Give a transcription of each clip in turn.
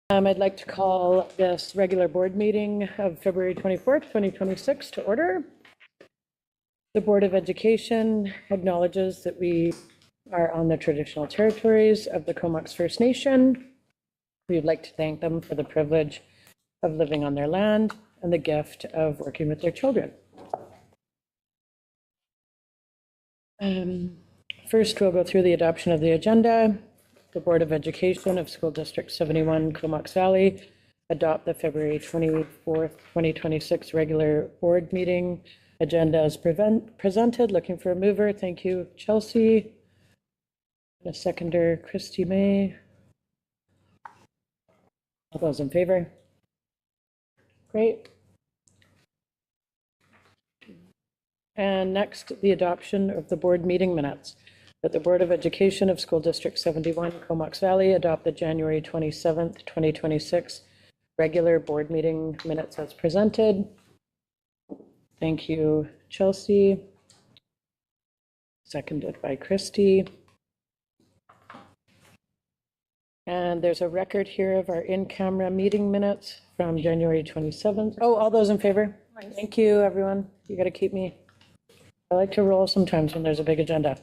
I'd like to call this regular board meeting of February 24th, 2026 to order. The Board of Education acknowledges that we are on the traditional territories of the Comox First Nation. We would like to thank them for the privilege of living on their land and the gift of working with their children. First, we'll go through the adoption of the agenda. The Board of Education of School District 71, Comox Valley, adopt the February 24th, 2026 regular board meeting agenda as presented. Looking for a mover. Thank you, Chelsea. And a seconder, Christy May. All those in favor? Great. And next, the adoption of the board meeting minutes. That the Board of Education of School District 71, Comox Valley, adopt the January 27th, 2026 regular board meeting minutes as presented. Thank you, Chelsea. Seconded by Christy. And there's a record here of our in-camera meeting minutes from January 27th. Oh, all those in favor? Thank you, everyone. You got to keep me. I like to roll sometimes when there's a big agenda.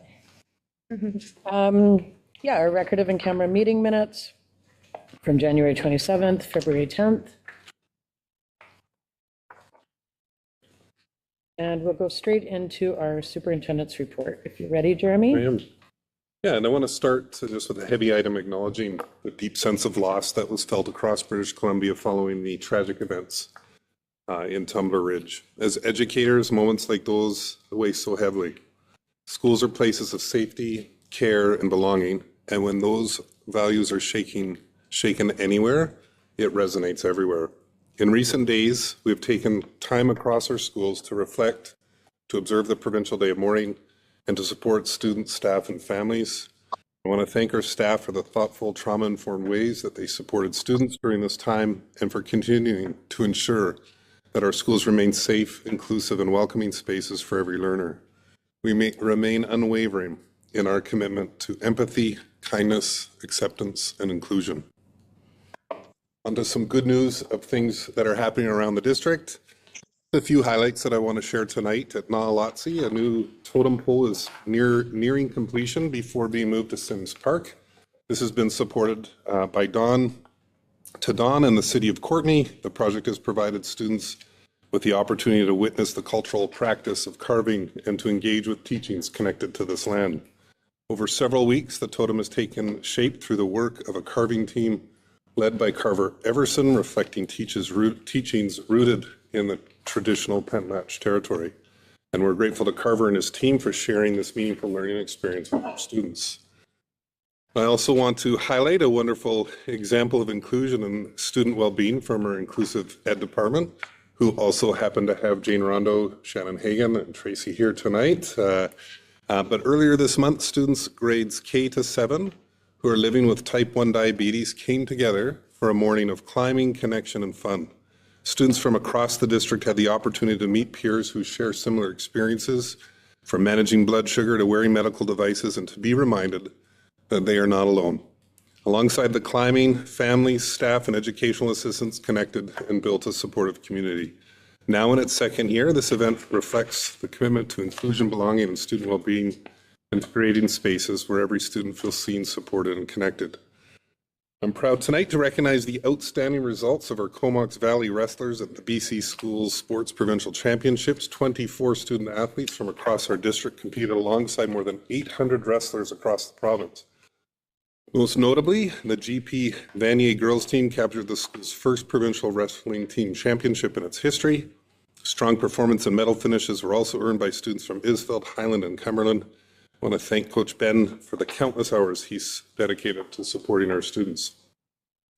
Yeah, our record of in-camera meeting minutes from January 27th, February 10th. And we'll go straight into our superintendent's report. If you're ready, Jeremy. I am. Yeah, and I want to start just with a heavy item acknowledging the deep sense of loss that was felt across British Columbia following the tragic events in Tumbler Ridge. As educators, moments like those weigh so heavily. Schools are places of safety, care, and belonging, and when those values are shaken anywhere, it resonates everywhere. In recent days, we have taken time across our schools to reflect, to observe the Provincial Day of Mourning, and to support students, staff, and families. I want to thank our staff for the thoughtful, trauma-informed ways that they supported students during this time and for continuing to ensure that our schools remain safe, inclusive, and welcoming spaces for every learner. We remain unwavering in our commitment to empathy, kindness, acceptance, and inclusion. On to some good news of things that are happening around the district. A few highlights that I want to share tonight. At Nahalotsi, a new totem pole is nearing completion before being moved to Sims Park. This has been supported by Dawn and the City of Courtenay. The project has provided students with the opportunity to witness the cultural practice of carving and to engage with teachings connected to this land. Over several weeks, the totem has taken shape through the work of a carving team led by carver Everson, reflecting teachings rooted in the traditional Pentlatch territory. And we're grateful to Carver and his team for sharing this meaningful learning experience with our students. I also want to highlight a wonderful example of inclusion and student well-being from our inclusive ed department, who also happen to have Jane Rondo, Shannon Hagan, and Tracy here tonight. But earlier this month, students grades K to 7 who are living with type 1 diabetes came together for a morning of climbing, connection, and fun. Students from across the district had the opportunity to meet peers who share similar experiences, from managing blood sugar to wearing medical devices, and to be reminded that they are not alone. Alongside the climbing, families, staff, and educational assistants connected and built a supportive community. Now in its second year, this event reflects the commitment to inclusion, belonging, and student well-being, and creating spaces where every student feels seen, supported, and connected. I'm proud tonight to recognize the outstanding results of our Comox Valley wrestlers at the BC Schools Sports Provincial Championships. 24 student athletes from across our district competed alongside more than 800 wrestlers across the province. Most notably, the GP Vanier girls team captured the school's first provincial wrestling team championship in its history. Strong performance and medal finishes were also earned by students from Isfeld, Highland, and Cumberland. I want to thank Coach Ben for the countless hours he's dedicated to supporting our students.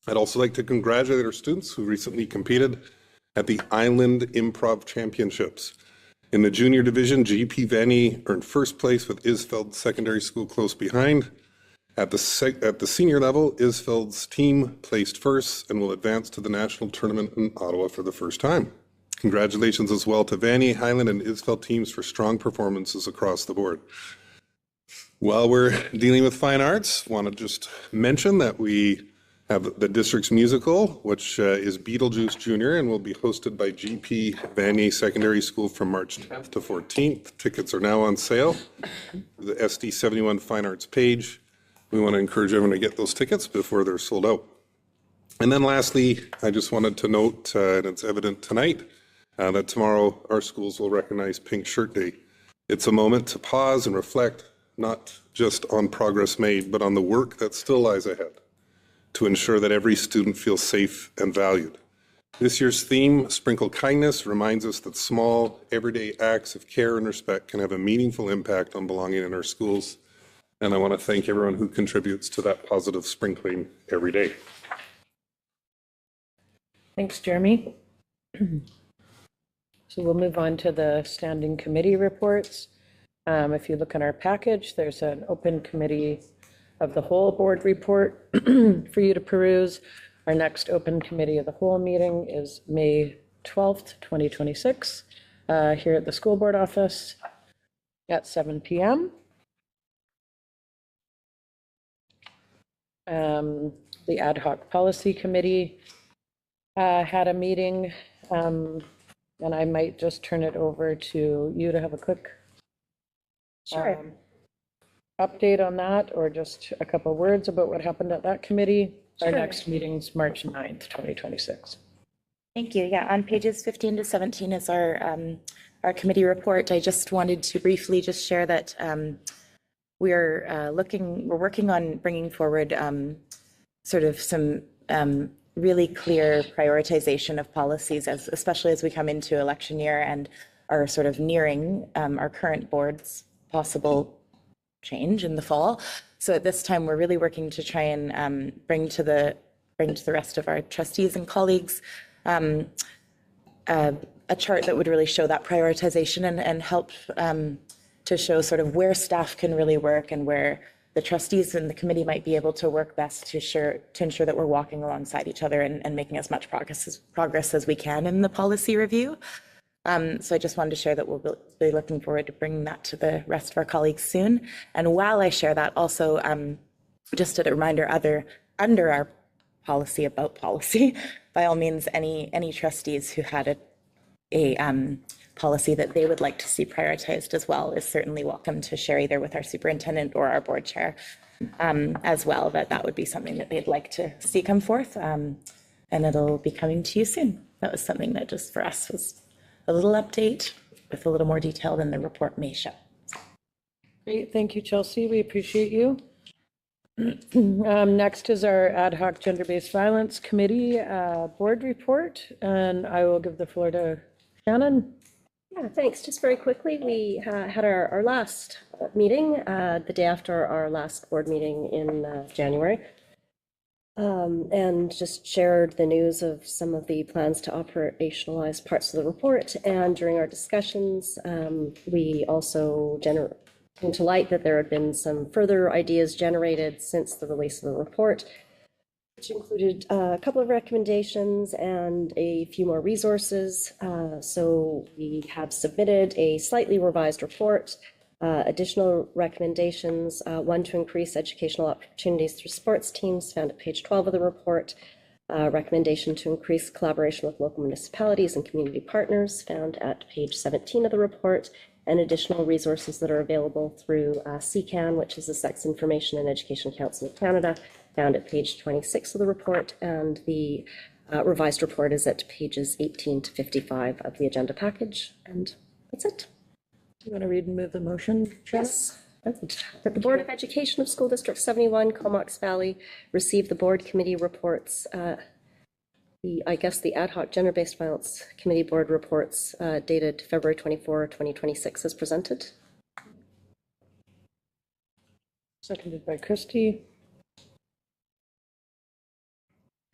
I'd also like to congratulate our students who recently competed at the Island Improv Championships. In the junior division, GP Vanier earned first place with Isfeld Secondary School close behind. At the senior level, Isfeld's team placed first and will advance to the national tournament in Ottawa for the first time. Congratulations as well to Vanier, Highland, and Isfeld teams for strong performances across the board. While we're dealing with fine arts, I want to just mention that we Have the district's musical, which is Beetlejuice Junior and will be hosted by GP Vanier Secondary School from March 10th to 14th. Tickets are now on sale. The SD 71 Fine Arts page. We want to encourage everyone to get those tickets before they're sold out. And then lastly, I just wanted to note, and it's evident tonight, that tomorrow our schools will recognize Pink Shirt Day. It's a moment to pause and reflect, not just on progress made, but on the work that still lies ahead to ensure that every student feels safe and valued. This year's theme, Sprinkle Kindness, reminds us that small, everyday acts of care and respect can have a meaningful impact on belonging in our schools. And I want to thank everyone who contributes to that positive sprinkling every day. Thanks, Jeremy. So we'll move on to the standing committee reports. If you look in our package, there's an open committee of the whole board report for you to peruse. Our next open committee of the whole meeting is May 12th, 2026, here at the school board office at 7 p.m. The ad hoc policy committee had a meeting, and I might just turn it over to you to have a quick update on that, or just a couple of words about what happened at that committee. Our next meeting's March 9th, 2026. Thank you. Yeah, on pages 15 to 17 is our committee report. I just wanted to briefly just share that we're working on bringing forward sort of some really clear prioritization of policies, especially as we come into election year and are sort of nearing our current board's possible change in the fall. So at this time, we're really working to try and bring to the rest of our trustees and colleagues a chart that would really show that prioritization and help to show sort of where staff can really work and where the trustees and the committee might be able to work best to ensure that we're walking alongside each other and making as much progress as we can in the policy review. So I just wanted to share that we'll be looking forward to bringing that to the rest of our colleagues soon. And while I share that, also just a reminder, under our policy about policy, by all means, any trustees who had a policy that they would like to see prioritized as well is certainly welcome to share either with our superintendent or our board chair as well, that would be something that they'd like to see come forth. And it'll be coming to you soon. That was something that just for us was a little update with a little more detail than the report may show. Great, thank you, Chelsea. We appreciate you. Next is our ad hoc gender-based violence committee board report, and I will give the floor to Shannon. Yeah, thanks. Just very quickly, we had our last meeting the day after our last board meeting in January. And just shared the news of some of the plans to operationalize parts of the report. And during our discussions, we also came to light that there had been some further ideas generated since the release of the report, which included a couple of recommendations and a few more resources. So we have submitted a slightly revised report. Additional recommendations, one to increase educational opportunities through sports teams found at page 12 of the report, recommendation to increase collaboration with local municipalities and community partners found at page 17 of the report, and additional resources that are available through CCAN, which is the Sex Information and Education Council of Canada, found at page 26 of the report, and the revised report is at pages 18 to 55 of the agenda package, and that's it. You want to read and move the motion? Yes. That the Board of Education of School District 71, Comox Valley, received the board committee reports, the ad hoc gender-based violence committee board reports dated February 24, 2026 as presented. Seconded by Christy.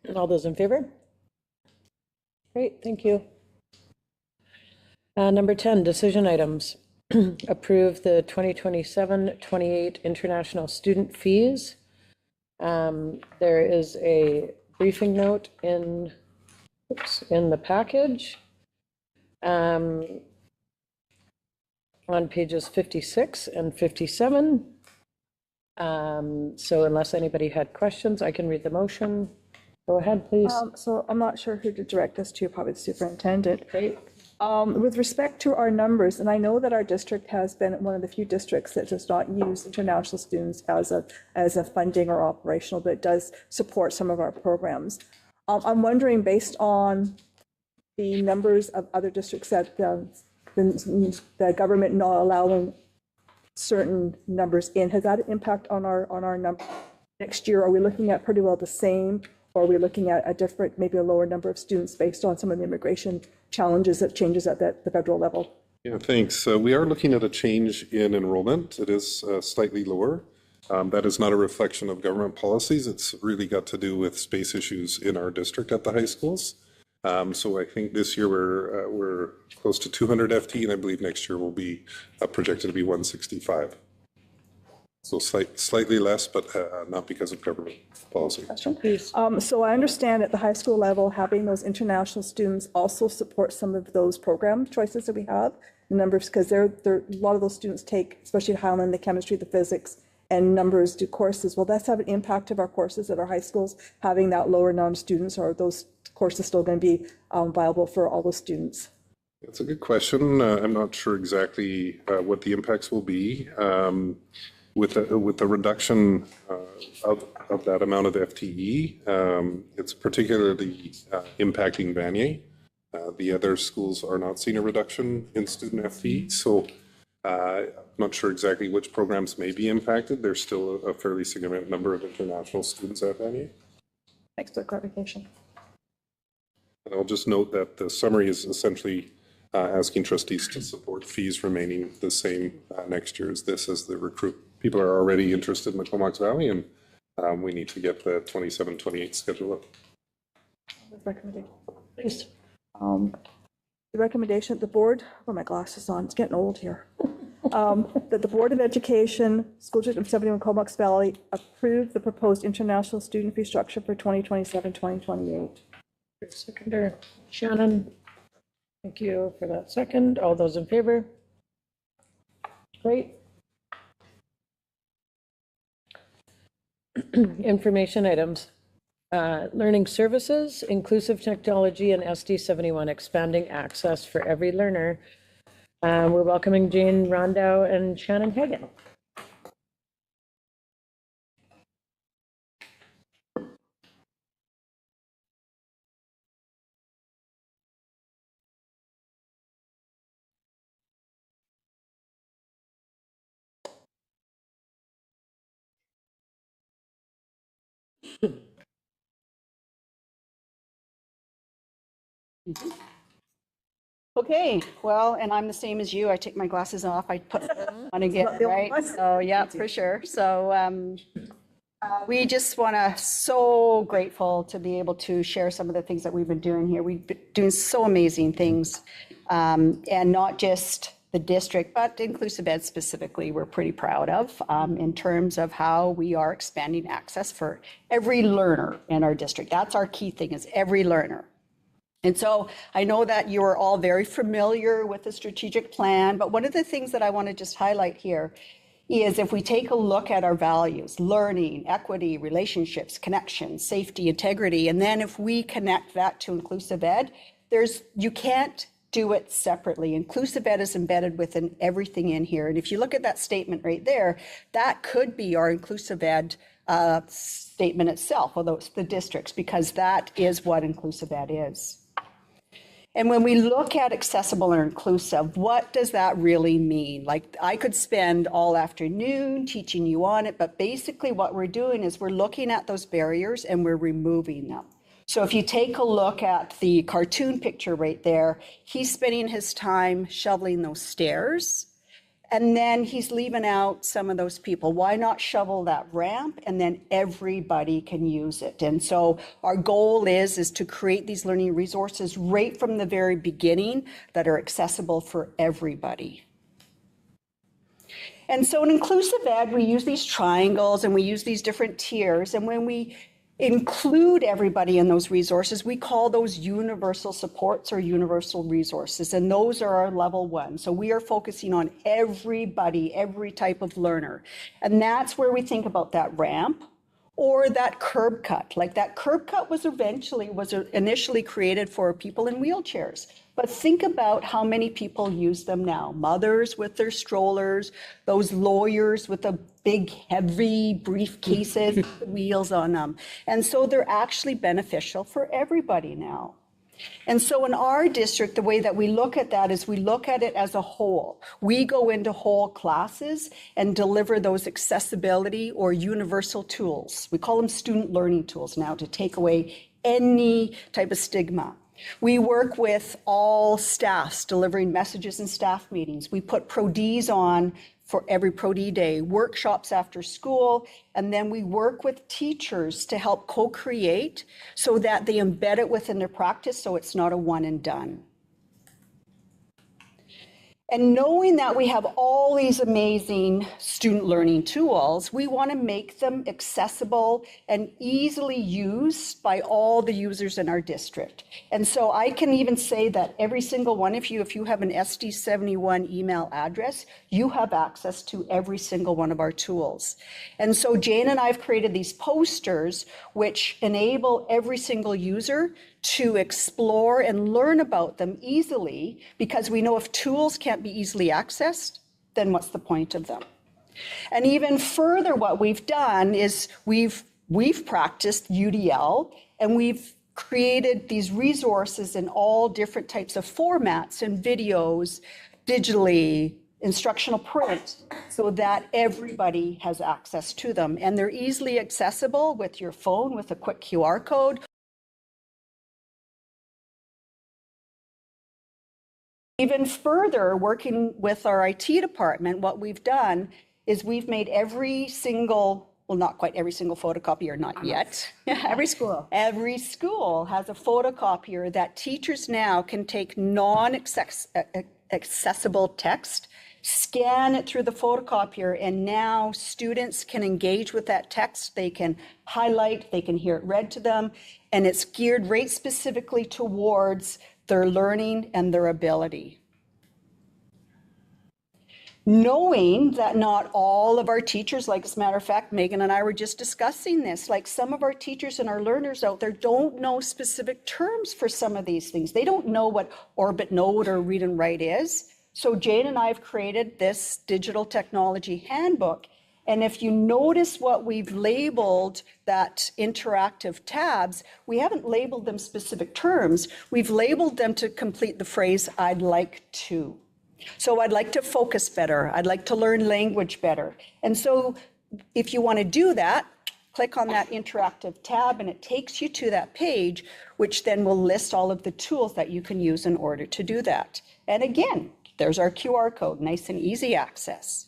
And all those in favor? Great, thank you. Number 10, decision items. Approve the 2027-28 international student fees. There is a briefing note in the package on pages 56 and 57. So unless anybody had questions, I can read the motion. Go ahead, please. So I'm not sure who to direct this to, probably the superintendent. Great. With respect to our numbers, and I know that our district has been one of the few districts that does not use international students as a funding or operational, but it does support some of our programs. I'm wondering, based on the numbers of other districts that the government not allowing certain numbers in, has that an impact on our number next year? Are we looking at pretty well the same, or are we looking at a different, maybe a lower number of students based on some of the immigration challenges that changes at the federal level? Yeah, thanks. We are looking at a change in enrollment. It is slightly lower. That is not a reflection of government policies. It's really got to do with space issues in our district at the high schools. So I think this year we're close to 200 FT, and I believe next year will be projected to be 165. So slightly less, but not because of government policy. Please. So I understand at the high school level, having those international students also support some of those program choices that we have. The numbers, because a lot of those students take, especially at Highland, the chemistry, the physics, and numbers do courses. Will that have an impact of our courses at our high schools, having that lower non-students, or are those courses still going to be viable for all those students? That's a good question. I'm not sure exactly what the impacts will be. With the reduction of that amount of FTE, it's particularly impacting Vanier. The other schools are not seeing a reduction in student FTE, so I'm not sure exactly which programs may be impacted. There's still a fairly significant number of international students at Vanier. Thanks for the clarification. And I'll just note that the summary is essentially asking trustees to support fees remaining the same next year as this, as the recruit. People are already interested in the Comox Valley, and we need to get the 27-28 schedule up. Recommendation. Please. The recommendation the board, oh, my glasses on, it's getting old here. That the Board of Education, School District 71 Comox Valley, approve the proposed international student fee structure for 2027-2028. Seconder Shannon. Thank you for that second. All those in favor? Great. Information items. Learning services, inclusive technology, and SD 71, expanding access for every learner. We're welcoming Jane Rondow and Shannon Hagan. Okay, well, and I'm the same as you. I take my glasses off. I put them on again, right? So, yeah, for sure. So we just want to, so grateful to be able to share some of the things that we've been doing here. We've been doing so amazing things, and not just the district, but Inclusive Ed specifically, we're pretty proud of in terms of how we are expanding access for every learner in our district. That's our key thing, is every learner. And so I know that you are all very familiar with the strategic plan, but one of the things that I want to just highlight here is if we take a look at our values, learning, equity, relationships, connection, safety, integrity, and then if we connect that to Inclusive Ed, you can't do it separately. Inclusive Ed is embedded within everything in here. And if you look at that statement right there, that could be our Inclusive Ed statement itself, although it's the districts, because that is what Inclusive Ed is. And when we look at accessible or inclusive, what does that really mean? Like, I could spend all afternoon teaching you on it, but basically what we're doing is we're looking at those barriers and we're removing them. So if you take a look at the cartoon picture right there, he's spending his time shoveling those stairs, and then he's leaving out some of those people. Why not shovel that ramp, and then everybody can use it? And so our goal is to create these learning resources right from the very beginning that are accessible for everybody. And so in Inclusive Ed, we use these triangles and we use these different tiers. And when we include everybody in those resources, we call those universal supports or universal resources, and those are our level 1. So we are focusing on everybody, every type of learner. And that's where we think about that ramp, Or that curb cut, like that curb cut was initially created for people in wheelchairs. But think about how many people use them now. Mothers with their strollers, those lawyers with the big, heavy briefcases with wheels on them. And so they're actually beneficial for everybody now. And so in our district, the way that we look at that is we look at it as a whole. We go into whole classes and deliver those accessibility or universal tools. We call them student learning tools now to take away any type of stigma. We work with all staffs delivering messages in staff meetings. We put Pro-Ds on for every Pro-D day, workshops after school, and then we work with teachers to help co-create so that they embed it within their practice so it's not a one and done. And knowing that we have all these amazing student learning tools, we want to make them accessible and easily used by all the users in our district. And so I can even say that every single one of you, if you have an SD71 email address, you have access to every single one of our tools. And so Jane and I have created these posters which enable every single user to explore and learn about them easily, because we know if tools can't be easily accessed, then what's the point of them? And even further, what we've done is we've practiced UDL, and we've created these resources in all different types of formats and videos, digitally, instructional print, so that everybody has access to them. And they're easily accessible with your phone with a quick QR code. Even further, working with our IT department, what we've done is we've made every single, well, not quite every single photocopier, not yet. Every school. Every school has a photocopier that teachers now can take non-accessible text, scan it through the photocopier, and now students can engage with that text. They can highlight, they can hear it read to them, and it's geared right specifically towards their learning and their ability. Knowing that not all of our teachers, like as a matter of fact, Megan and I were just discussing this, like some of our teachers and our learners out there don't know specific terms for some of these things. They don't know what orbit node or read and write is. So Jane and I have created this digital technology handbook. And if you notice what we've labeled that interactive tabs, we haven't labeled them specific terms. We've labeled them to complete the phrase, I'd like to. So I'd like to focus better. I'd like to learn language better. And so if you want to do that, click on that interactive tab and it takes you to that page, which then will list all of the tools that you can use in order to do that. And again, there's our QR code, nice and easy access.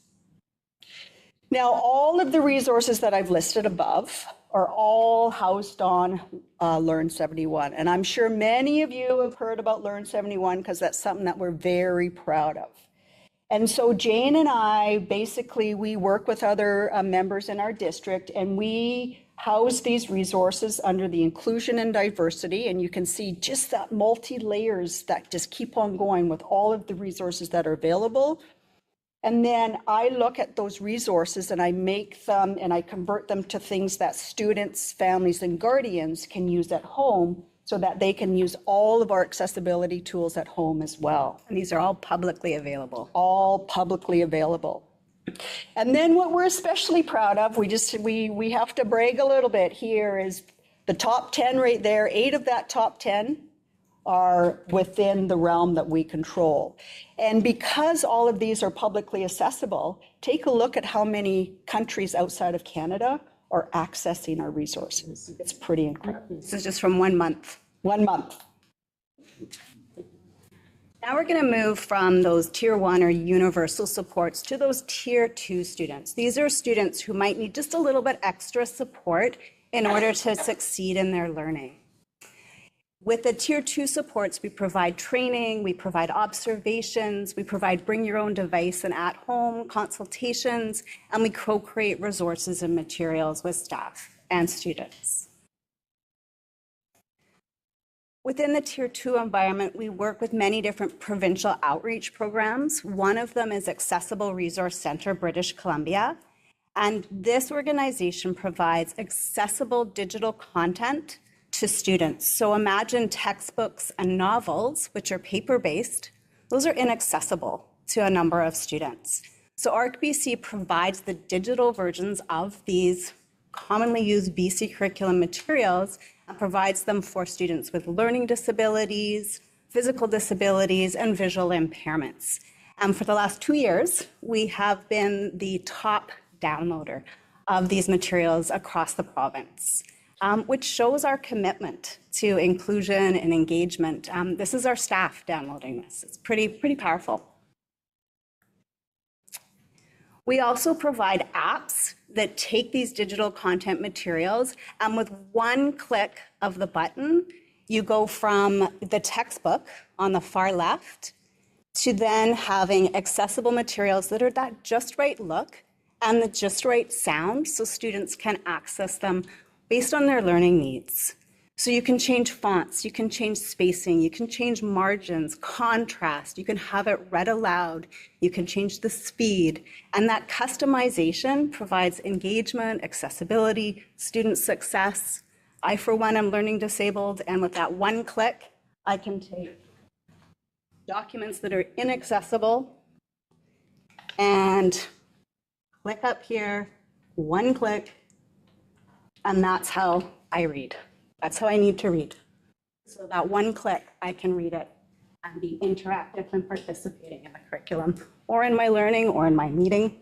Now, all of the resources that I've listed above are all housed on Learn71. And I'm sure many of you have heard about Learn71 because that's something that we're very proud of. And so Jane and I, basically, we work with other members in our district, and we house these resources under the inclusion and diversity. And you can see just that multi-layers that just keep on going with all of the resources that are available. And then I look at those resources and I make them and I convert them to things that students, families, and guardians can use at home so that they can use all of our accessibility tools at home as well. And these are all publicly available. All publicly available. And then what we're especially proud of, we have to brag a little bit here, is the top 10 right there. 8 of that top 10 are within the realm that we control. And because all of these are publicly accessible, take a look at how many countries outside of Canada are accessing our resources. It's pretty incredible. This is just from 1 month. 1 month. Now we're going to move from those tier 1 or universal supports to those tier 2 students. These are students who might need just a little bit extra support in order to succeed in their learning. With the tier 2 supports, we provide training, we provide observations, we provide bring your own device and at-home consultations, and we co-create resources and materials with staff and students. Within the tier 2 environment, we work with many different provincial outreach programs. One of them is Accessible Resource Centre, British Columbia. And this organization provides accessible digital content to students. So imagine textbooks and novels, which are paper-based, those are inaccessible to a number of students. So ArcBC provides the digital versions of these commonly used BC curriculum materials and provides them for students with learning disabilities, physical disabilities, and visual impairments. And for the last 2 years, we have been the top downloader of these materials across the province, which shows our commitment to inclusion and engagement. This is our staff downloading this. It's pretty powerful. We also provide apps that take these digital content materials, and with one click of the button, you go from the textbook on the far left to then having accessible materials that are that just right look and the just right sound so students can access them based on their learning needs. So you can change fonts, you can change spacing, you can change margins, contrast, you can have it read aloud, you can change the speed, and that customization provides engagement, accessibility, student success. I, for one, am learning disabled, and with that one click, I can take documents that are inaccessible and click up here, one click, and that's how I read. That's how I need to read. So that one click, I can read it and be interactive and participating in the curriculum or in my learning or in my meeting.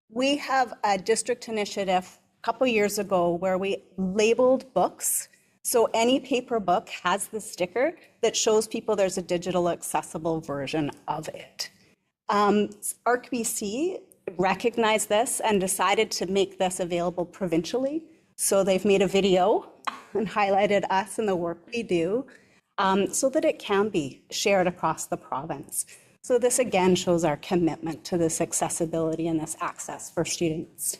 We have a district initiative a couple years ago where we labeled books. So any paper book has the sticker that shows people there's a digital accessible version of it. ArcBC recognized this and decided to make this available provincially. So they've made a video and highlighted us and the work we do so that it can be shared across the province. So this again shows our commitment to this accessibility and this access for students.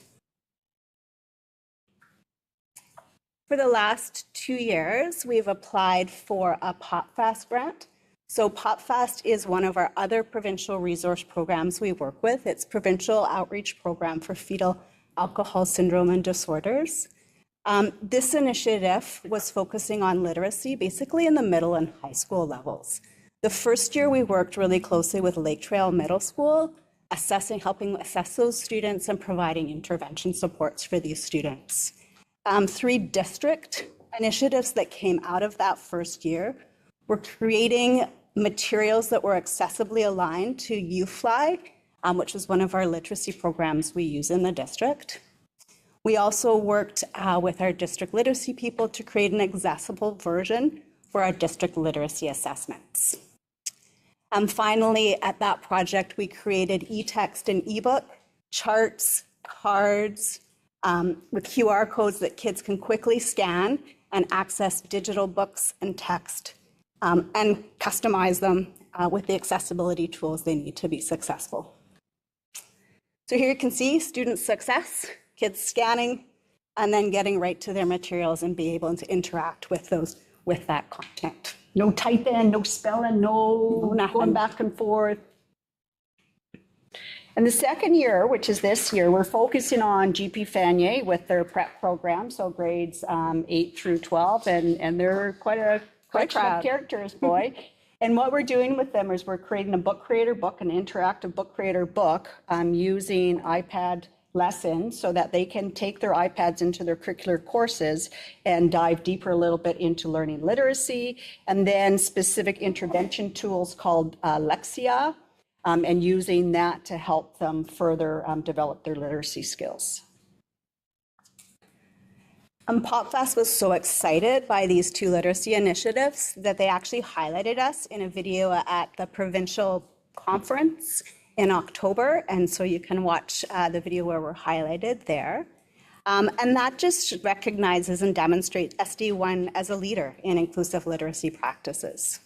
For the last 2 years, we've applied for a PopFast grant. So PopFast is one of our other provincial resource programs we work with. It's Provincial Outreach Program for Fetal Alcohol Syndrome and Disorders. This initiative was focusing on literacy, basically in the middle and high school levels. The first year we worked really closely with Lake Trail Middle School, helping assess those students and providing intervention supports for these students. 3 district initiatives that came out of that first year were creating materials that were accessibly aligned to YouFly, which is one of our literacy programs we use in the district. We also worked with our district literacy people to create an accessible version for our district literacy assessments. And finally, at that project, we created e-text and e-book, charts, cards, with QR codes that kids can quickly scan and access digital books and text and customize them with the accessibility tools they need to be successful. So here you can see student success, kids scanning, and then getting right to their materials and be able to interact with that content. No typing, no spelling, no going back and forth. And the second year, which is this year, we're focusing on GP Fanier with their prep program, so grades 8 through 12, and they're quite a collection of characters, boy. And what we're doing with them is we're creating a book creator book, an interactive book creator book, using iPad lessons so that they can take their iPads into their curricular courses and dive deeper a little bit into learning literacy, and then specific intervention tools called Lexia, and using that to help them further develop their literacy skills. PopFast was so excited by these 2 literacy initiatives that they actually highlighted us in a video at the provincial conference in October, and so you can watch the video where we're highlighted there. And that just recognizes and demonstrates SD1 as a leader in inclusive literacy practices.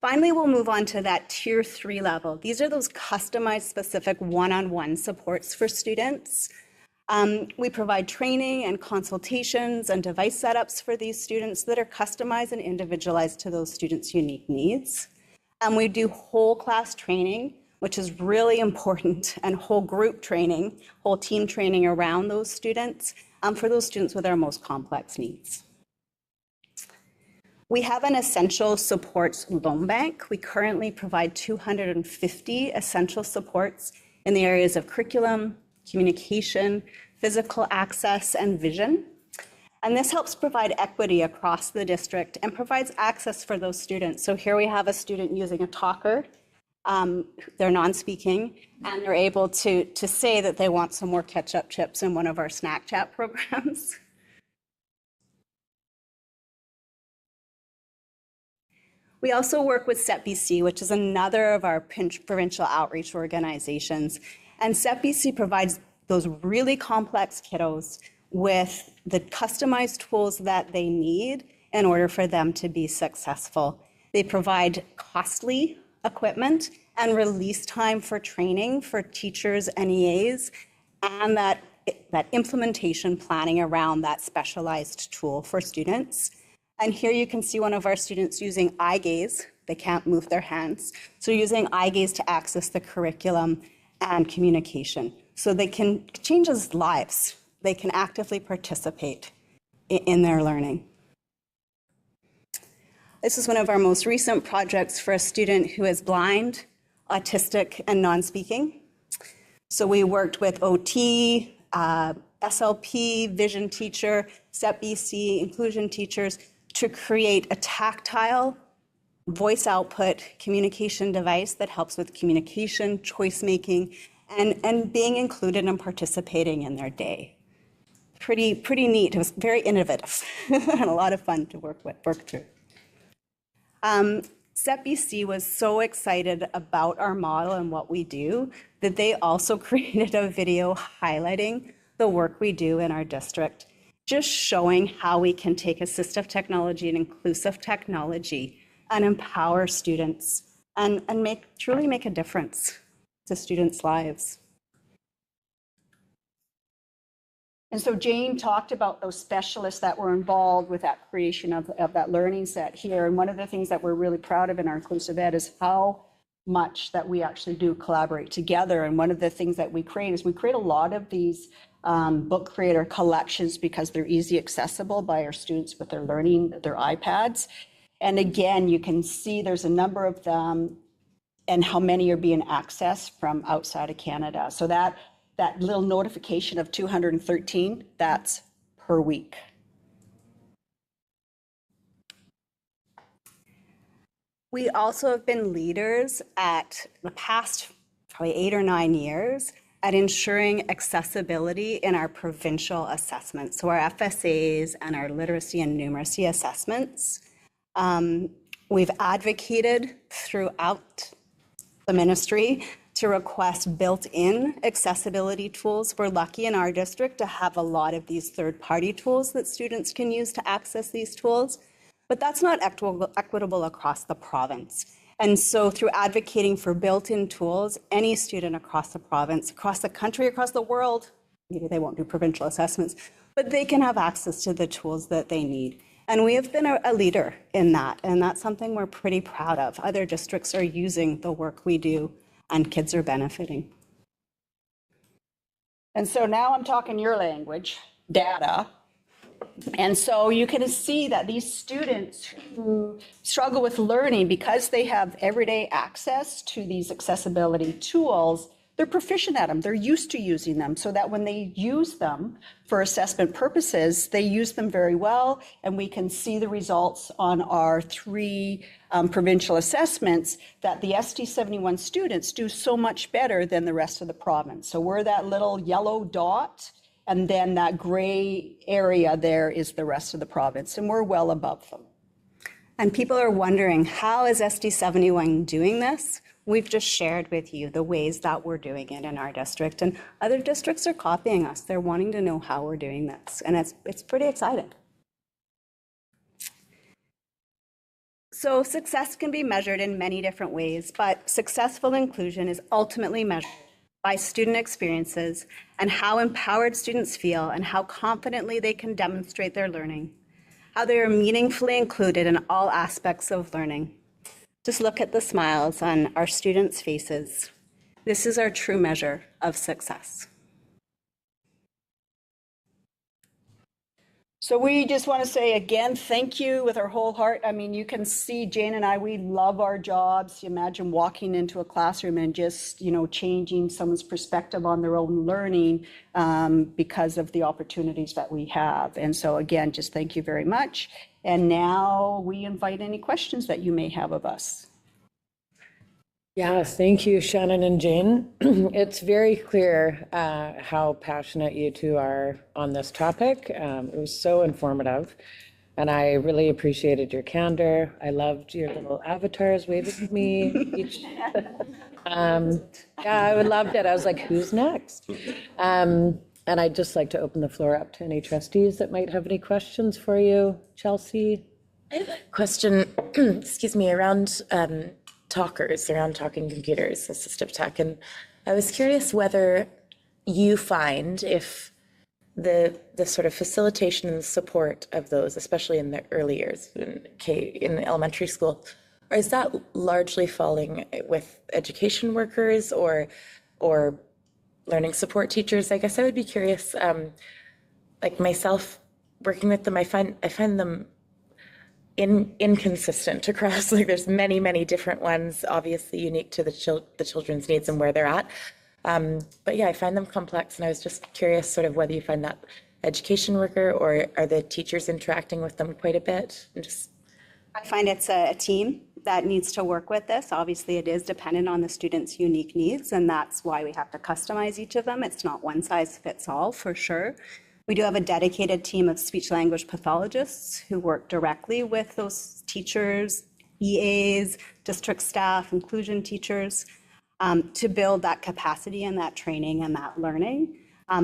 Finally, we'll move on to that Tier 3 level. These are those customized, specific one-on-one supports for students. We provide training and consultations and device setups for these students that are customized and individualized to those students' unique needs. And we do whole class training, which is really important, and whole group training, whole team training around those students, for those students with our most complex needs. We have an essential supports loan bank. We currently provide 250 essential supports in the areas of curriculum, communication, physical access, and vision. And this helps provide equity across the district and provides access for those students. So here we have a student using a talker. They're non-speaking, and they're able to say that they want some more ketchup chips in one of our snack chat programs. We also work with SETBC, which is another of our provincial outreach organizations. And SETBC provides those really complex kiddos with the customized tools that they need in order for them to be successful. They provide costly equipment and release time for training for teachers and EAs, and that implementation planning around that specialized tool for students. And here you can see one of our students using eye gaze. They can't move their hands. So using eye gaze to access the curriculum and communication. So they can change his lives. They can actively participate in their learning. This is one of our most recent projects for a student who is blind, autistic, and non-speaking. So we worked with OT, SLP, vision teacher, SETBC, inclusion teachers to create a tactile voice output communication device that helps with communication, choice making, and being included and participating in their day. Pretty neat. It was very innovative and a lot of fun to work through. SETBC was so excited about our model and what we do that they also created a video highlighting the work we do in our district, just showing how we can take assistive technology and inclusive technology and empower students and truly make a difference to students' lives. And so Jane talked about those specialists that were involved with that creation of that learning set here. And one of the things that we're really proud of in our inclusive ed is how much that we actually do collaborate together. And one of the things that we create is we create a lot of these book creator collections because they're easy accessible by our students with their learning, their iPads. And again, you can see there's a number of them and how many are being accessed from outside of Canada. So that little notification of 213, that's per week. We also have been leaders at the past probably 8 or 9 years at ensuring accessibility in our provincial assessments. So our FSAs and our literacy and numeracy assessments. We've advocated throughout the ministry to request built-in accessibility tools. We're lucky in our district to have a lot of these third-party tools that students can use to access these tools, but that's not equitable across the province. And so through advocating for built-in tools, any student across the province, across the country, across the world, maybe they won't do provincial assessments, but they can have access to the tools that they need. And we have been a leader in that, and that's something we're pretty proud of. Other districts are using the work we do, and kids are benefiting. And so now I'm talking your language, data. And so you can see that these students who struggle with learning because they have everyday access to these accessibility tools, they're proficient at them. They're used to using them so that when they use them for assessment purposes, they use them very well. And we can see the results on our 3 provincial assessments that the ST71 students do so much better than the rest of the province. So we're that little yellow dot, and then that gray area there is the rest of the province, and we're well above them. And people are wondering, how is SD71 doing this? We've just shared with you the ways that we're doing it in our district, and other districts are copying us. They're wanting to know how we're doing this, and it's pretty exciting. So success can be measured in many different ways, but successful inclusion is ultimately measured by student experiences and how empowered students feel and how confidently they can demonstrate their learning, how they are meaningfully included in all aspects of learning, Just look at the smiles on our students' faces. This is our true measure of success. So we just want to say again, thank you with our whole heart. I mean, you can see Jane and I, we love our jobs. Imagine walking into a classroom and just, changing someone's perspective on their own learning because of the opportunities that we have. And so again, just thank you very much. And now we invite any questions that you may have of us. Yeah, thank you, Shannon and Jane. It's very clear how passionate you two are on this topic. It was so informative, and I really appreciated your candor. I loved your little avatars waving at me each. Yeah, I loved it. I was like, who's next? And I'd just like to open the floor up to any trustees that might have any questions for you. Chelsea? I have a question, excuse me, around talkers, around talking computers, assistive tech. And I was curious whether you find if the sort of facilitation and support of those, especially in the early years in elementary school, or is that largely falling with education workers or learning support teachers? I guess I would be curious, like myself working with them, I find them inconsistent across, like there's many different ones, obviously unique to the children's needs and where they're at. But yeah, I find them complex, and I was just curious sort of whether you find that education worker or are the teachers interacting with them quite a bit? And just I find it's a team that needs to work with this. Obviously, it is dependent on the student's unique needs, and that's why we have to customize each of them. It's not one size fits all, for sure. We do have a dedicated team of speech-language pathologists who work directly with those teachers, EAs, district staff, inclusion teachers, to build that capacity and that training and that learning.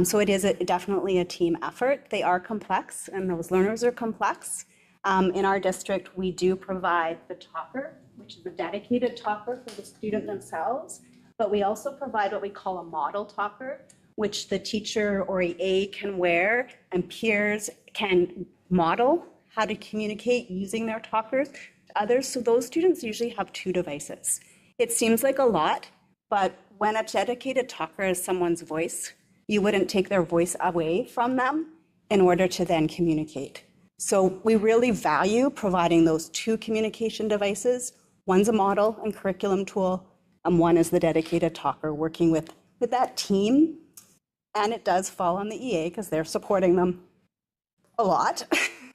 So it is definitely a team effort. They are complex, and those learners are complex. In our district, we do provide the talker, which is a dedicated talker for the student themselves, but we also provide what we call a model talker, which the teacher or EA can wear, and peers can model how to communicate using their talkers to others. So those students usually have 2 devices. It seems like a lot, but when a dedicated talker is someone's voice, you wouldn't take their voice away from them in order to then communicate. So we really value providing those 2 communication devices. One's a model and curriculum tool, and one is the dedicated talker working with that team. And it does fall on the EA because they're supporting them a lot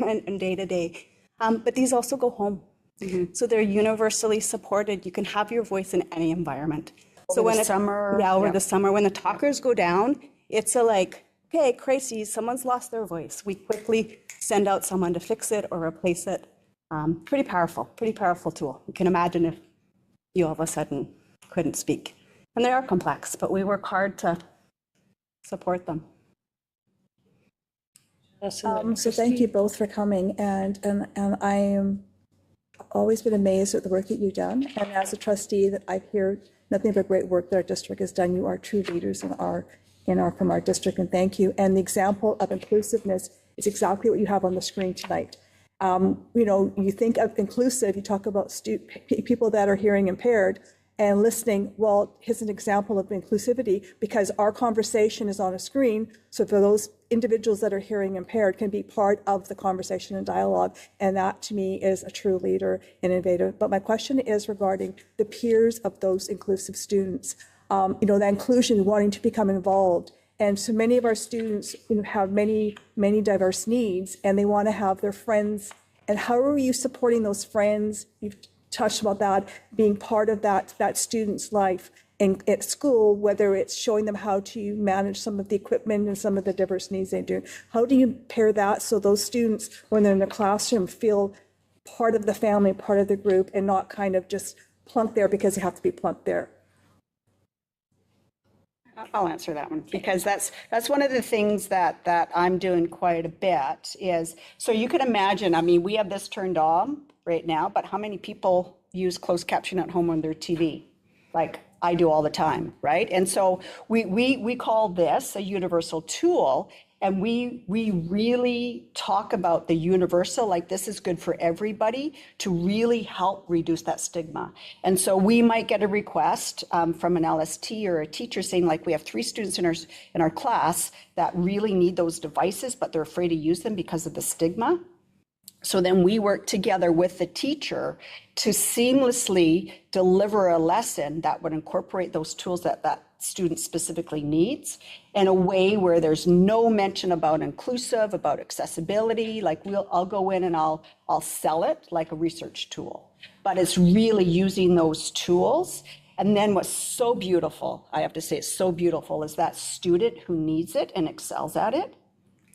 and day to day. But these also go home. Mm-hmm. So they're universally supported. You can have your voice in any environment. So when the summer, over the summer, when the talkers go down, it's okay, crises, someone's lost their voice. We quickly send out someone to fix it or replace it. Pretty powerful tool. You can imagine if you all of a sudden couldn't speak. And they are complex, but we work hard to support them. So thank you both for coming, and I am always been amazed at the work that you've done. And as a trustee, that I hear nothing but great work that our district has done. You are true leaders from our district, and thank you. And the example of inclusiveness is exactly what you have on the screen tonight. You think of inclusive, you talk about people that are hearing impaired and listening. Well, here's an example of inclusivity, because our conversation is on a screen. So for those individuals that are hearing impaired can be part of the conversation and dialogue. And that to me is a true leader and innovator. But my question is regarding the peers of those inclusive students, the inclusion, wanting to become involved. And so many of our students have many diverse needs, and they want to have their friends. And how are you supporting those friends? You've touched about that, being part of that student's life at school, whether it's showing them how to manage some of the equipment and some of the diverse needs they do. How do you pair that so those students, when they're in the classroom, feel part of the family, part of the group, and not kind of just plunked there because they have to be plunked there? I'll answer that one, because that's one of the things that I'm doing quite a bit is, so you can imagine, we have this turned on right now, but how many people use closed caption at home on their TV? Like I do all the time, right? And so we call this a universal tool, And we really talk about the universal, like this is good for everybody, to really help reduce that stigma. And so we might get a request from an LST or a teacher saying, like, we have 3 students in our class that really need those devices, but they're afraid to use them because of the stigma. So then we work together with the teacher to seamlessly deliver a lesson that would incorporate those tools that that student specifically needs in a way where there's no mention about inclusive, about accessibility. Like I'll go in and I'll sell it like a research tool, but it's really using those tools. And then what's so beautiful, I have to say it's so beautiful, is that student who needs it and excels at it,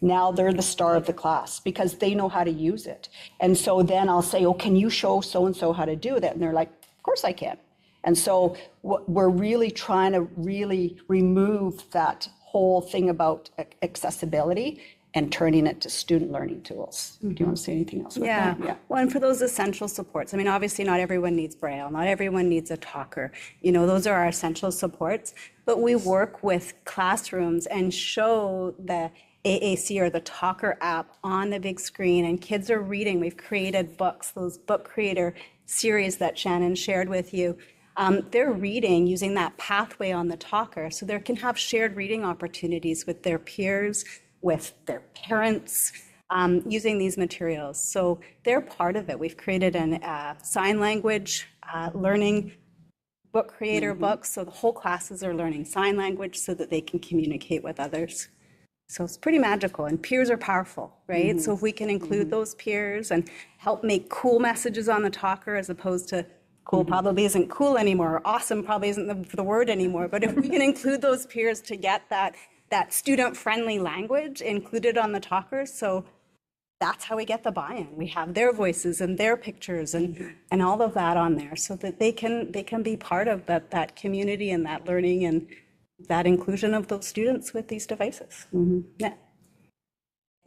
now they're the star of the class because they know how to use it. And so then I'll say, oh, can you show so-and-so how to do that? And they're like, of course I can. And so we're really trying to really remove that whole thing about accessibility and turning it to student learning tools. Do you want to say anything else with that? Yeah. Well, and for those essential supports, I mean, obviously not everyone needs Braille, not everyone needs a talker. You know, those are our essential supports, but we work with classrooms and show the AAC or the Talker app on the big screen, and kids are reading. We've created books, those book creator series that Shannon shared with you. They're reading using that pathway on the Talker, so they can have shared reading opportunities with their peers, with their parents, using these materials. So they're part of it. We've created a sign language learning book creator books, so the whole classes are learning sign language so that they can communicate with others. So it's pretty magical, and peers are powerful, right? So if we can include those peers and help make cool messages on the Talker as opposed to cool probably isn't cool anymore, or awesome probably isn't the word anymore, but if we can include those peers to get that student-friendly language included on the Talkers, so that's how we get the buy-in. We have their voices and their pictures and all of that on there so that they can be part of that community and that learning and that inclusion of those students with these devices. Yeah.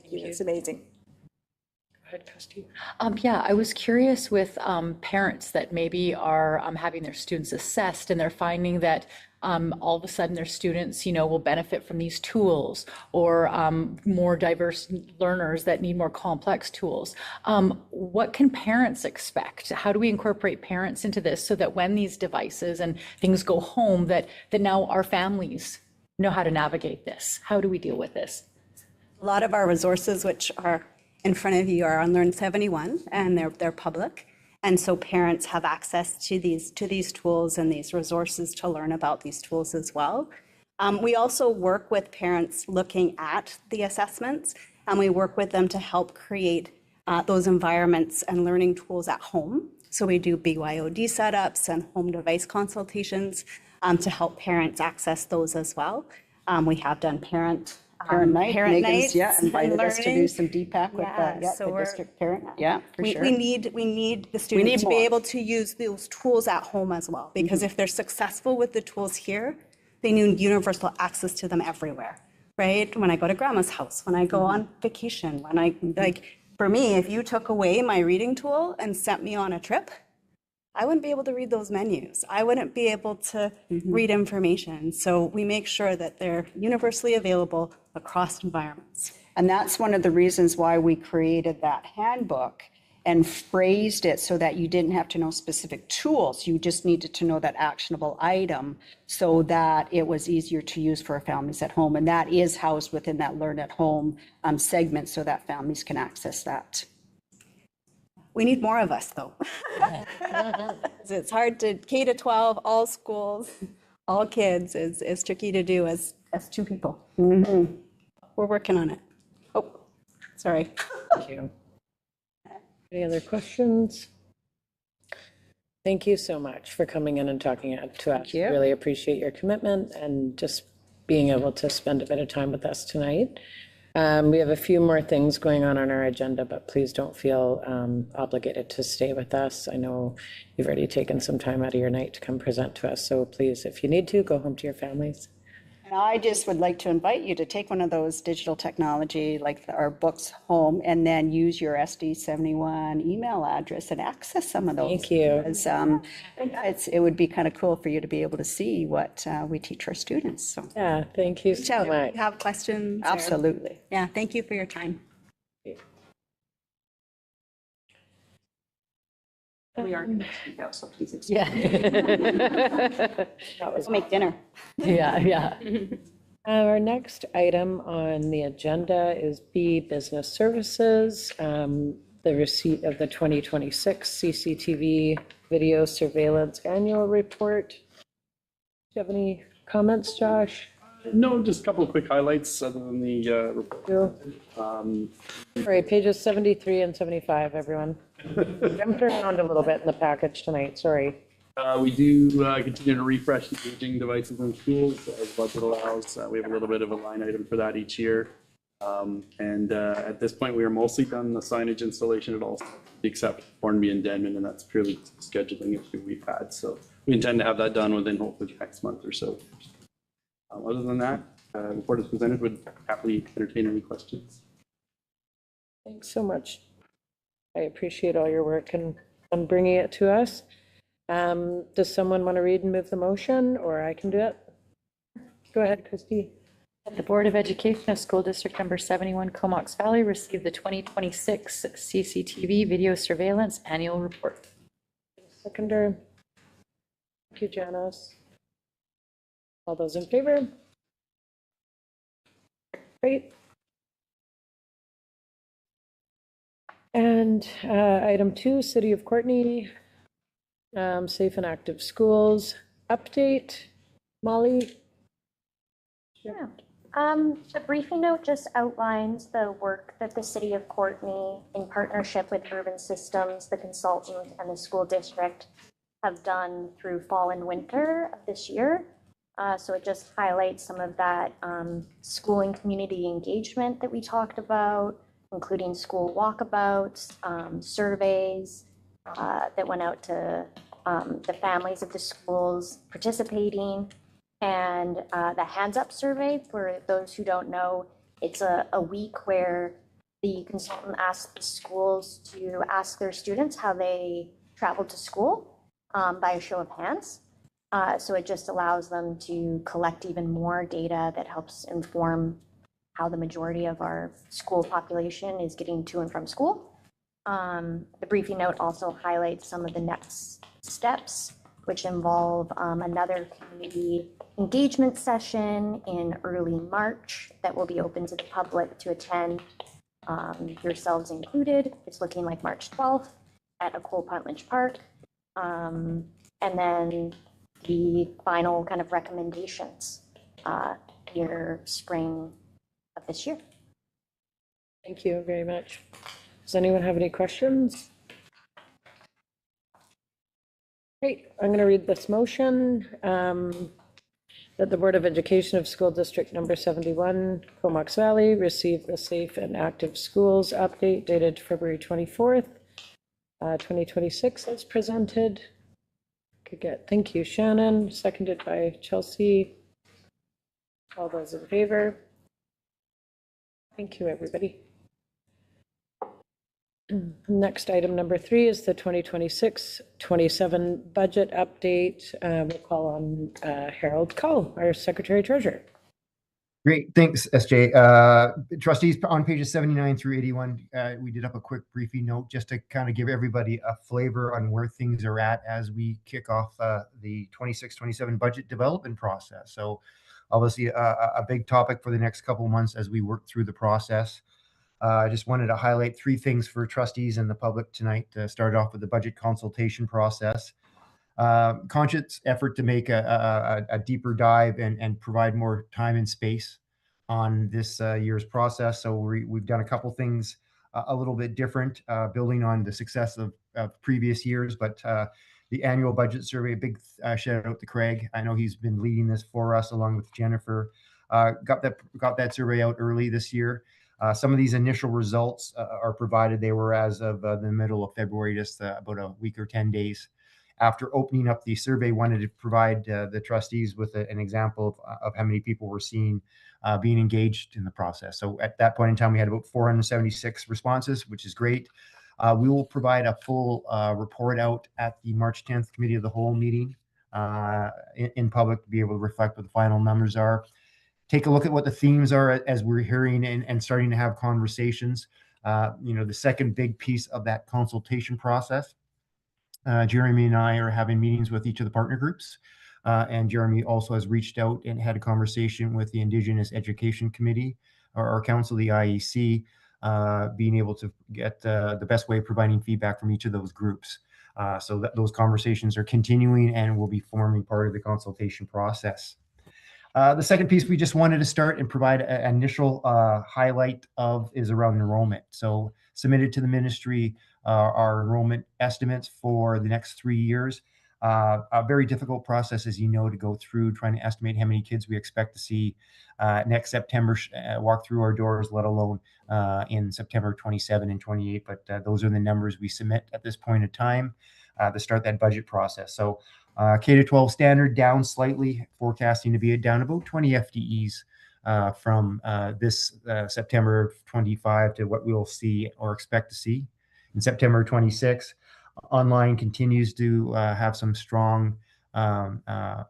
It's amazing. Go ahead, Kirsty. Yeah, I was curious with parents that maybe are having their students assessed and they're finding that all of a sudden their students, will benefit from these tools, or more diverse learners that need more complex tools. What can parents expect? How do we incorporate parents into this so that when these devices and things go home, that now our families know how to navigate this? How do we deal with this? A lot of our resources, which are in front of you, are on Learn 71, and they're public. And so parents have access to these tools and these resources to learn about these tools as well. We also work with parents looking at the assessments, and we work with them to help create those environments and learning tools at home. So we do BYOD setups and home device consultations to help parents access those as well. We have done parent night. Megan's, nights, invited us to do learning. some DPAC with the district parent. Yeah, for sure. We need the students to be more. able to use those tools at home as well, because if they're successful with the tools here, they need universal access to them everywhere, right? When I go to grandma's house, when I go on vacation, when I, for me, if you took away my reading tool and sent me on a trip, I wouldn't be able to read those menus. I wouldn't be able to read information. So we make sure that they're universally available across environments. And that's one of the reasons why we created that handbook and phrased it so that you didn't have to know specific tools. You just needed to know that actionable item so that it was easier to use for families at home. And that is housed within that Learn at Home segment so that families can access that. We need more of us, though. It's hard to, K-12, all schools, all kids is tricky to do as two people. We're working on it. Oh, sorry. Thank you. Any other questions? Thank you so much for coming in and talking to us. you. Really appreciate your commitment and just being able to spend a bit of time with us tonight. We have a few more things going on our agenda, but please don't feel obligated to stay with us. I know you've already taken some time out of your night to come present to us, so please, if you need to, go home to your families. And I just would like to invite you to take one of those digital technology, like our books home, and then use your SD71 email address and access some of those. Thank you. Because it would be kind of cool for you to be able to see what we teach our students, so. Yeah, thank you so So, much. you have questions? or- Absolutely. Yeah, thank you for your time. We are going to speak out, so please excuse. Yeah. Let's make dinner. Yeah, yeah. Our next item on the agenda is B, Business Services, the receipt of the 2026 CCTV Video Surveillance Annual Report. Do you have any comments, Josh? No, just a couple of quick highlights other than the report. Bill? Um, All right, pages 73 and 75, everyone. Jumped around a little bit in the package tonight, sorry. We do continue to refresh engaging devices in schools as budget allows. We have a little bit of a line item for that each year. At this point, we are mostly done the signage installation at all, except Hornby and Denman, and that's purely scheduling issue we've had. So we intend to have that done within hopefully the next month or so. Other than that, report is presented, would happily entertain any questions. Thanks so much. I appreciate all your work and on bringing it to us. Does someone want to read and move the motion, or I can do it? Go ahead, Christy. The Board of Education of School District Number 71, Comox Valley, received the 2026 CCTV Video Surveillance Annual Report. Seconder. Thank you, Janice. All those in favor? Great. And item 2, City of Courtney, Safe and Active Schools update. Molly? Yeah. The briefing note just outlines the work that the City of Courtney, in partnership with Urban Systems, the consultant, and the school district have done through fall and winter of this year. So it just highlights some of that school and community engagement that we talked about, including school walkabouts, surveys that went out to the families of the schools participating, and the Hands Up survey. For those who don't know, it's a week where the consultant asks the schools to ask their students how they traveled to school by a show of hands. So it just allows them to collect even more data that helps inform how the majority of our school population is getting to and from school. The briefing note also highlights some of the next steps, which involve another community engagement session in early March that will be open to the public to attend, yourselves included. It's looking like March 12th at Ecole Puntledge Park. And then the final kind of recommendations near spring of this year. Thank you very much. Does anyone have any questions? Great, I'm going to read this motion. That the Board of Education of School District Number 71, Comox Valley, receive the Safe and Active Schools update dated February 24th, 2026 as presented. Could get, thank you, Shannon, seconded by Chelsea. All those in favor? Thank you, everybody. Next, item number 3 is the 2026-27 budget update. We'll call on Harold Cull, our Secretary Treasurer. Great, thanks, SJ. Trustees, on pages 79 through 81, we did up a quick briefing note just to kind of give everybody a flavor on where things are at as we kick off the 26-27 budget development process. So obviously a big topic for the next couple of months as we work through the process. I just wanted to highlight 3 things for trustees and the public tonight to start off with the budget consultation process. Conscious effort to make a deeper dive and provide more time and space on this year's process. So we've done a couple things a little bit different, building on the success of previous years, but the annual budget survey, a big shout out to Craig. I know he's been leading this for us along with Jennifer. Got that survey out early this year. Some of these initial results are provided. They were as of the middle of February, just about a week or 10 days. after opening up the survey, wanted to provide the trustees with an example of how many people were seeing being engaged in the process. So at that point in time, we had about 476 responses, which is great. We will provide a full report out at the March 10th Committee of the Whole meeting in public to be able to reflect what the final numbers are. Take a look at what the themes are as we're hearing and starting to have conversations. The second big piece of that consultation process, Jeremy and I are having meetings with each of the partner groups. And Jeremy also has reached out and had a conversation with the Indigenous Education Committee, or our council, the IEC, being able to get the best way of providing feedback from each of those groups. So that those conversations are continuing and will be forming part of the consultation process. The second piece we just wanted to start and provide an initial highlight of is around enrollment. So submitted to the ministry our enrollment estimates for the next 3 years. A very difficult process, as you know, to go through trying to estimate how many kids we expect to see next September walk through our doors, let alone in September 27 and 28. But those are the numbers we submit at this point in time to start that budget process. So K-12 standard down slightly, forecasting to be down about 20 FTEs from this September 25 to what we'll see or expect to see in September 26. Online continues to have some strong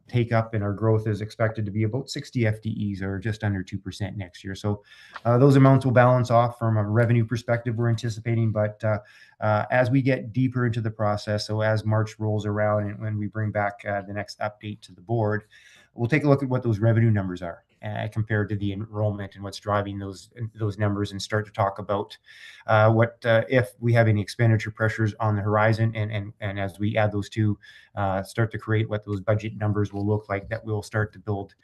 take up, and our growth is expected to be about 60 FTEs, or just under 2% next year. So those amounts will balance off from a revenue perspective we're anticipating, but as we get deeper into the process, so as March rolls around and when we bring back the next update to the board, we'll take a look at what those revenue numbers are compared to the enrollment and what's driving those numbers, and start to talk about what if we have any expenditure pressures on the horizon, and as we add those two, start to create what those budget numbers will look like that we'll start to build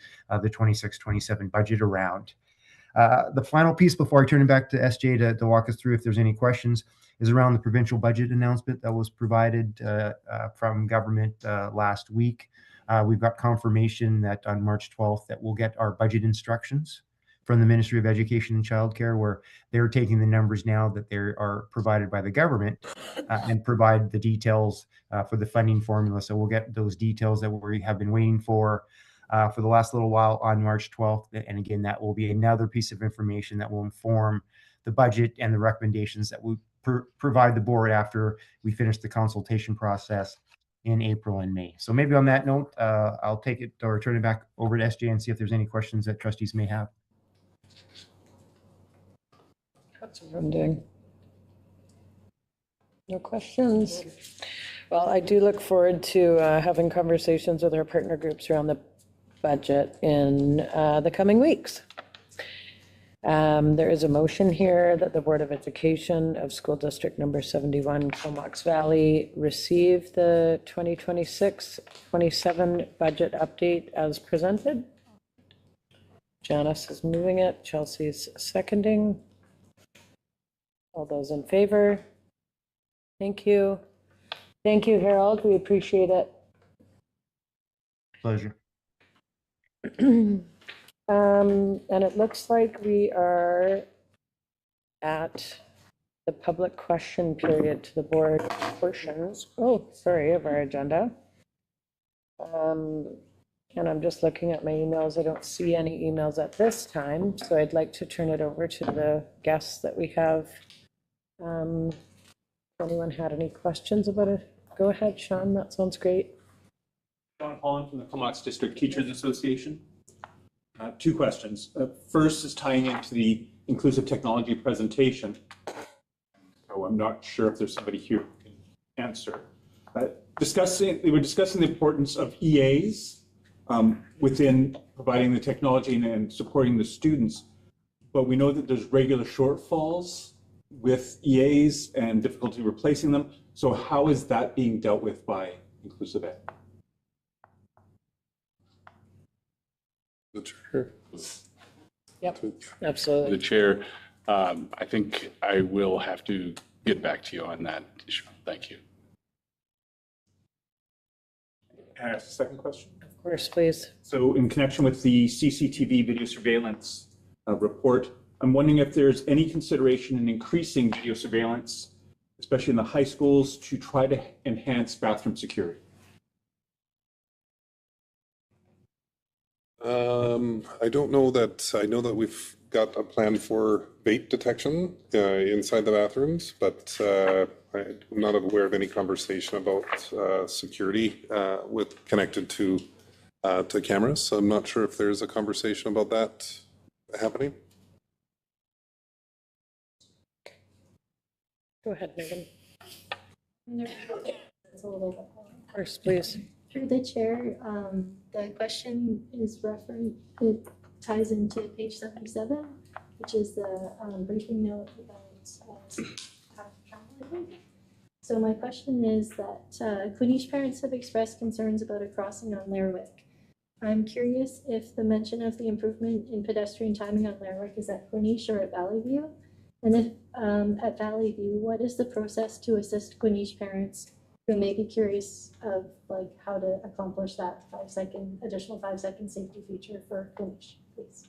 the 26-27 budget around. The final piece before I turn it back to SJ to walk us through if there's any questions is around the provincial budget announcement that was provided from government last week. We've got confirmation that on March 12th that we'll get our budget instructions from the Ministry of Education and Childcare, where they're taking the numbers now that they are provided by the government and provide the details for the funding formula. So we'll get those details that we have been waiting for the last little while on March 12th. And again, that will be another piece of information that will inform the budget and the recommendations that we provide the board after we finish the consultation process in April and May. So maybe on that note, I'll take it or turn it back over to SJ and see if there's any questions that trustees may have. That's running. No questions. Well, I do look forward to having conversations with our partner groups around the budget in the coming weeks. There is a motion here that the Board of Education of School District Number 71, Comox Valley, receive the 2026-27 budget update as presented. Janice is moving it. Chelsea's seconding. All those in favor? Thank you. Thank you, Harold. We appreciate it. Pleasure. And it looks like we are at the public question period to the board portions. Oh, sorry, of our agenda. And I'm just looking at my emails. I don't see any emails at this time, so I'd like to turn it over to the guests that we have. If anyone had any questions about it, go ahead, Sean. That sounds great. Sean Holland from the Comox District Teachers Association. Two questions. First is tying into the inclusive technology presentation. Oh, I'm not sure if there's somebody here who can answer. They were discussing the importance of EAs within providing the technology and supporting the students, but we know that there's regular shortfalls with EAs and difficulty replacing them. So how is that being dealt with by Inclusive Ed? The chair. Yep, absolutely. The chair, I think I will have to get back to you on that issue. Thank you. Can I ask a second question? Of course, please. So in connection with the CCTV video surveillance report, I'm wondering if there's any consideration in increasing video surveillance, especially in the high schools, to try to enhance bathroom security. I don't know that, I know that we've got a plan for vape detection inside the bathrooms, but I'm not aware of any conversation about security connected to cameras. So I'm not sure if there's a conversation about that happening. Go ahead, Megan. It's a little bit more. First, please. Through the chair, the question is it ties into page 77, which is the briefing note about travel, I think. So my question is that Queenish parents have expressed concerns about a crossing on Lerwick. I'm curious if the mention of the improvement in pedestrian timing on Lerwick is at Queenish or at Valley View? And if at Valley View, what is the process to assist Queenish parents who may be curious of like how to accomplish that additional 5-second safety feature for Queenish, please?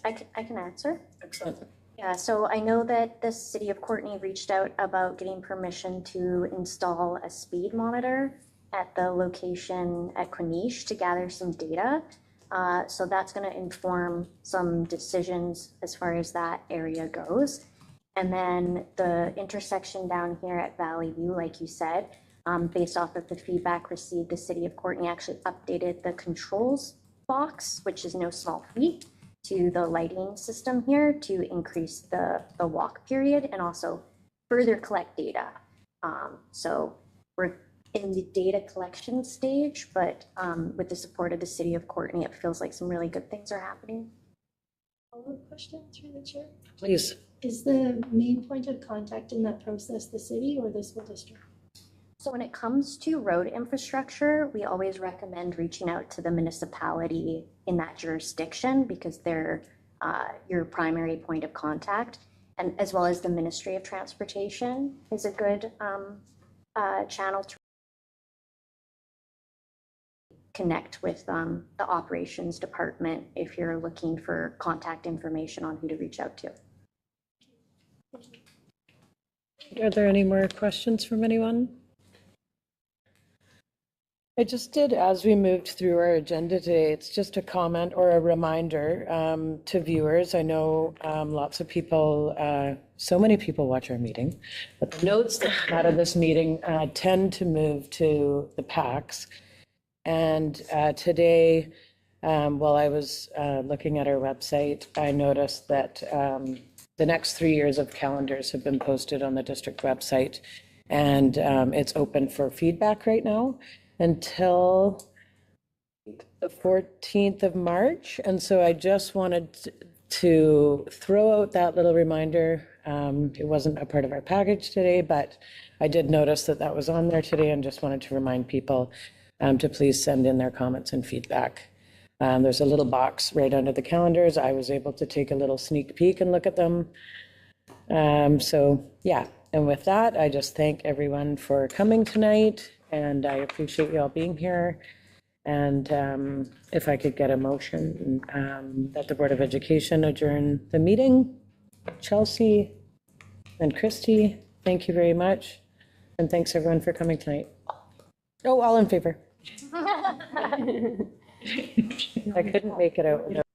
I can answer. Excellent. Yeah, so I know that the city of Courtenay reached out about getting permission to install a speed monitor at the location at Queenish to gather some data. So that's going to inform some decisions as far as that area goes. And then the intersection down here at Valley View, like you said, based off of the feedback received, the city of Courtenay actually updated the controls box, which is no small feat, to the lighting system here to increase the walk period and also further collect data. So we're in the data collection stage, but with the support of the city of Courtenay, it feels like some really good things are happening. Follow-up question through the chair. Please. Is the main point of contact in that process the city or the school district? So when it comes to road infrastructure, we always recommend reaching out to the municipality in that jurisdiction because they're your primary point of contact, and as well as the Ministry of Transportation is a good channel to connect with the operations department if you're looking for contact information on who to reach out to. Are there any more questions from anyone? I just did, as we moved through our agenda today, it's just a comment or a reminder to viewers. I know lots of people, so many people watch our meeting, but the notes that come out of this meeting tend to move to the PACs. And today, while I was looking at our website, I noticed that the next 3 years of calendars have been posted on the district website, and it's open for feedback right now until the 14th of March. And so I just wanted to throw out that little reminder. It wasn't a part of our package today, but I did notice that that was on there today and just wanted to remind people to please send in their comments and feedback. There's a little box right under the calendars. I was able to take a little sneak peek and look at them. So yeah, and with that, I just thank everyone for coming tonight, and I appreciate you all being here. And if I could get a motion that the Board of Education adjourn the meeting. Chelsea and Christy, thank you very much. And thanks everyone for coming tonight. Oh, all in favor. I couldn't make it out without